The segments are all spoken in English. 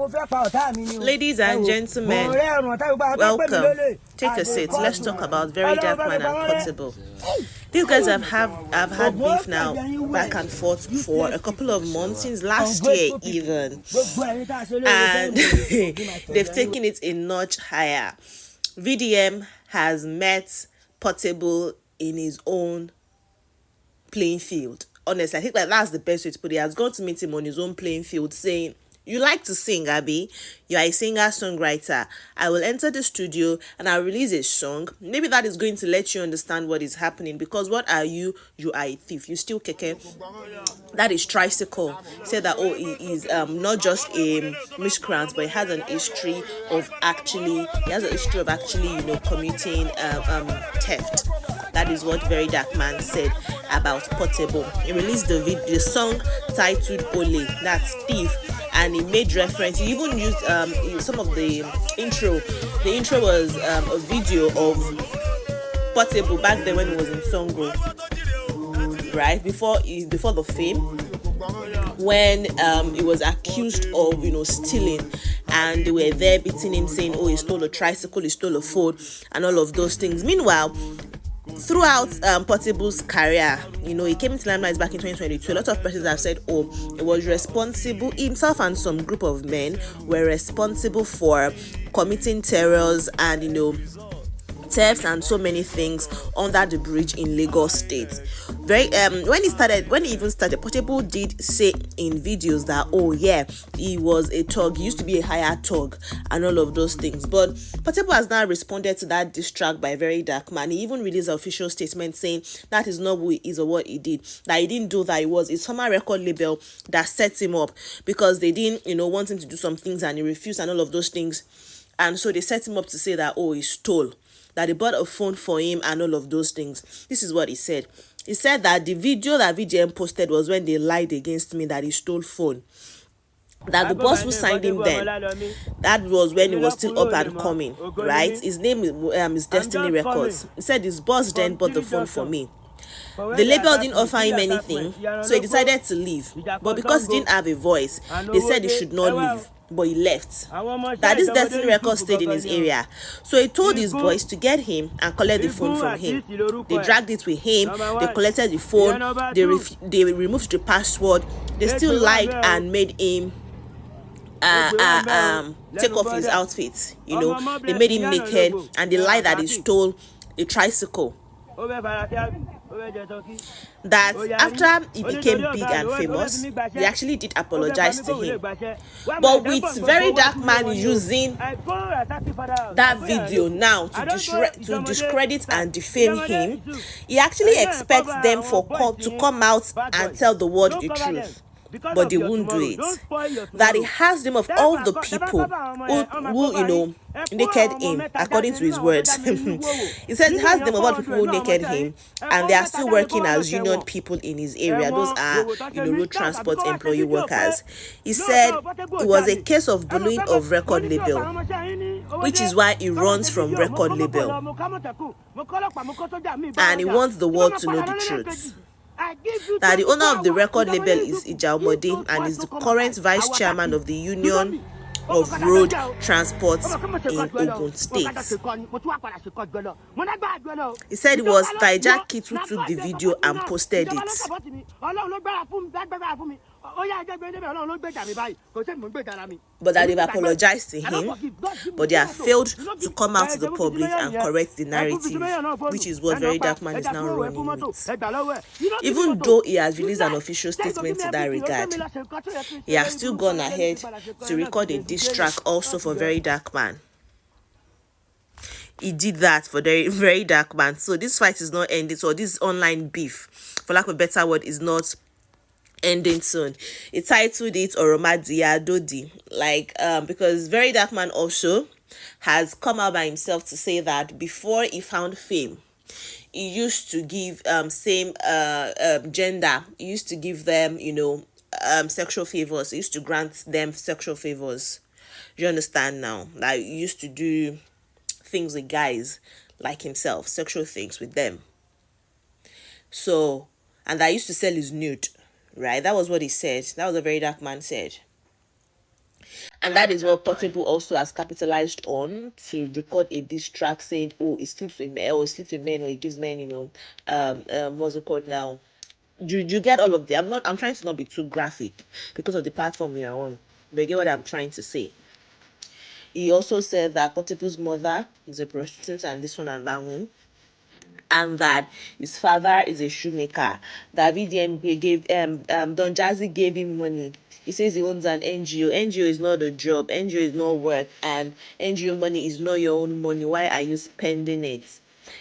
Ladies and gentlemen, welcome. Take a seat. Let's talk about VeryDarkMan and Portable. These guys have had beef now back and forth for a couple of months, since last year even, and they've taken it a notch higher. VDM has met Portable in his own playing field. Honestly, I think that's the best way to put it. He has gone to meet him on his own playing field, saying, "You like to sing, Abby. You are a singer-songwriter. I will enter the studio and I'll release a song. Maybe that is going to let you understand what is happening. Because what are you? You are a thief. You steal keke. That is tricycle." Said that, oh, he is not just a miscreant, but he has a history of actually committing theft. That is what VeryDarkMan said about Portable. He released the song titled Ole, that's thief, and he made reference. He even used some of the intro. The intro was a video of Portable back then when he was in Songo, right before the fame, when he was accused of stealing, and they were there beating him, saying, "Oh, he stole a tricycle, he stole a phone," and all of those things. Meanwhile, throughout Portable's career, he came into limelight back in 2022. A lot of persons have said, oh, it was responsible, himself and some group of men were responsible for committing terrors and thefts and so many things under the bridge in Lagos State. When he even started, Portable did say in videos that, oh yeah, he was a thug, he used to be a hired thug and all of those things. But Portable has now responded to that diss track by VeryDarkMan. He even released an official statement saying that is not who he is or what he did, that he didn't do that. It was his former record label that set him up because they didn't want him to do some things and he refused and all of those things, and so they set him up to say that, oh, he stole, that they bought a phone for him and all of those things. This is what he said. He said that the video that VGM posted was when they lied against me that he stole phone. That the boss who signed him then, that was when he was still up and coming, right? His name is Destiny Records. He said his boss then bought the phone for me. The label didn't offer him anything, so he decided to leave. But because he didn't have a voice, they said he should not leave. But he left. That this Destiny Records stayed in his area. So he told his boys to get him and collect the phone from him. They dragged it with him. They collected the phone. They removed the password. They still lied and made him take off his outfit. They made him naked and they lied that he stole a tricycle. That after he became big and famous, they actually did apologize to him. But with VeryDarkMan using that video now to discredit and defame him, he actually expects them to come out and tell the world the truth. But they won't do it. That he has them of all the people who naked him, according to his words. He said he has them of all the people who naked him, and they are still working as union people in his area. Those are road transport employee workers. He said it was a case of bullying of record label, which is why he runs from record label, and he wants the world to know the truth. That the owner of the record label is Ijaumode and is the current vice chairman of the Union of Road Transport in Ogun State. He said it was Taija Kit who took the video and posted it. But that they've apologized to him, but they have failed to come out to the public and correct the narrative, which is what VeryDarkMan is now running with. Even though he has released an official statement to that regard, he has still gone ahead to record a diss track also for VeryDarkMan. He did that for VeryDarkMan. So this fight is not ending. So this online beef, for lack of a better word, is not ending soon. He titled it Oromadia Dodi, because VeryDarkMan also has come out by himself to say that before he found fame, he used to give same gender, he used to give them sexual favors. He used to grant them sexual favors. You understand now? Like, he used to do things with guys like himself, sexual things with them. So, and I used to sell his nude. Right, that was what he said. That was what VeryDarkMan said. And that is what Portable also has capitalized on to record a diss track saying, "Oh, it sleeps with men, or it sleeps with men, or it gives men, what's it called now?" You get all of them. I'm trying to not be too graphic because of the platform we are on. But you get what I'm trying to say. He also said that Portable's mother is a prostitute and this one and that one, and that his father is a shoemaker. That VDM gave Don Jazzy gave him money. He says he owns an NGO. NGO is not a job. NGO is not work, and NGO money is not your own money. Why are you spending it?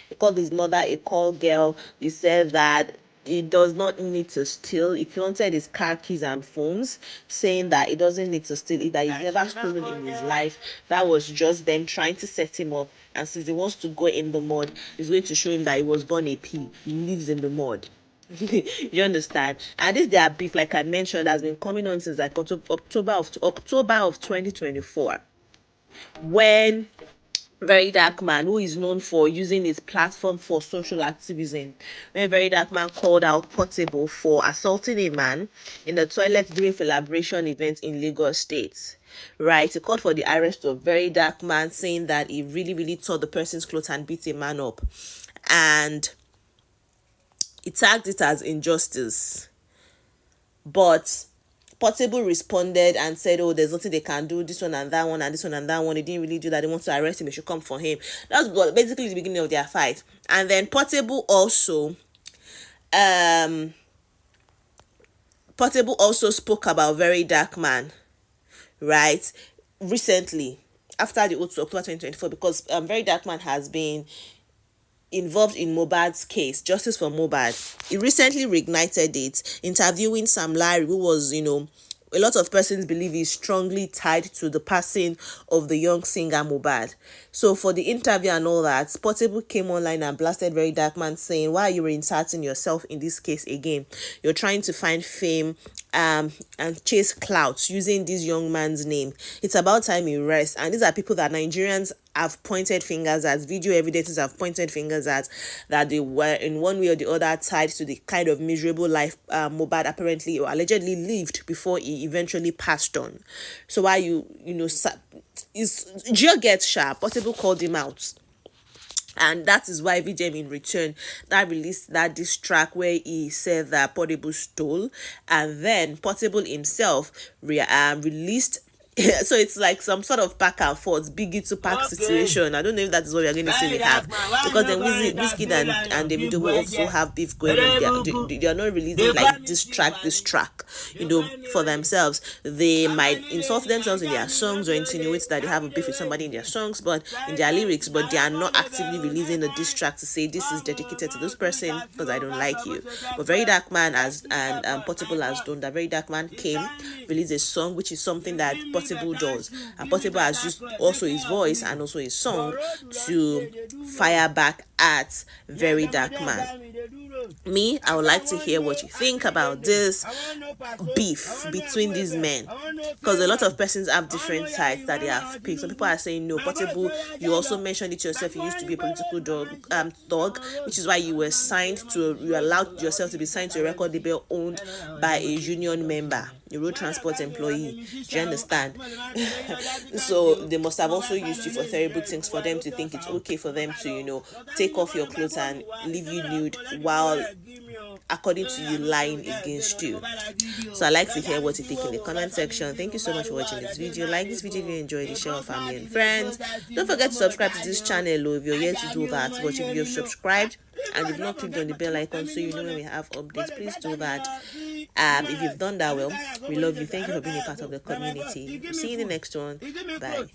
He called his mother a call girl. He said that he does not need to steal. If he wanted his car keys and phones, saying that he doesn't need to steal it, that he's never stolen in his life. That was just them trying to set him up. And since he wants to go in the mud, he's going to show him that he was born a pig. He lives in the mud. You understand? And this their beef, like I mentioned, has been coming on since like October of 2024, when VeryDarkMan, who is known for using his platform for social activism, when VeryDarkMan called out Portable for assaulting a man in the toilet during a celebration event in Lagos State. Right, he called for the arrest of VeryDarkMan, saying that he really, really tore the person's clothes and beat a man up. And he tagged it as injustice. But Portable responded and said, "Oh, there's nothing they can do, this one and that one, and this one and that one. They didn't really do that. They want to arrest him. They should come for him." That was basically the beginning of their fight. And then Portable also spoke about VeryDarkMan, right, recently, after the October 2024, because VeryDarkMan has been involved in Mohbad's case, Justice for Mohbad. He recently reignited it, interviewing Sam Larry, who was, a lot of persons believe is strongly tied to the passing of the young singer Mohbad. So for the interview and all that, Portable came online and blasted VeryDarkMan, saying, "Why are you reinserting yourself in this case again? You're trying to find fame and chase clout using this young man's name. It's about time he rests." And these are people that Nigerians have pointed fingers at, video evidences have pointed fingers at, that they were in one way or the other tied to the kind of miserable life Mohbad apparently or allegedly lived before he eventually passed on. So why is Gio gets sharp. Portable called him out. And that is why VJM in return that released that diss track where he said that Portable stole, and then Portable himself released. So it's like some sort of back and forth, Biggie to Pac situation. I don't know if that is what we are going to say we have, because then Wizkid and Davido will also have beef going on. They are not releasing like this track, for themselves. They might insult themselves in their songs or insinuate that they have a beef with somebody in their songs, but in their lyrics, but they are not actively releasing a diss track to say this is dedicated to this person because I don't like you. But VeryDarkMan and Portable has done that. VeryDarkMan came, released a song, which is something that Portable does, and Portable has used also his voice and also his song to fire back at VeryDarkMan. Me, I would like to hear what you think about this beef between these men, because a lot of persons have different sides that they have picked. Some people are saying, no, Portable, you also mentioned it yourself, you used to be a political thug, which is why you allowed yourself to be signed to a record label owned by a union member, a road transport employee. Do you understand? So they must have also used you for terrible things for them to think it's okay for them to take off your clothes and leave you nude while, according to you, lying against you. So I'd like to hear what you think in the comment section. Thank you so much for watching this video. Like this video if you enjoyed it, share with family and friends. Don't forget to subscribe to this channel if you're yet to do that. But if you've subscribed and you've not clicked on the bell icon so you know when we have updates, please do that. If you've done that, well, we love you. Thank you for being a part of the community. See you in the next one. Bye.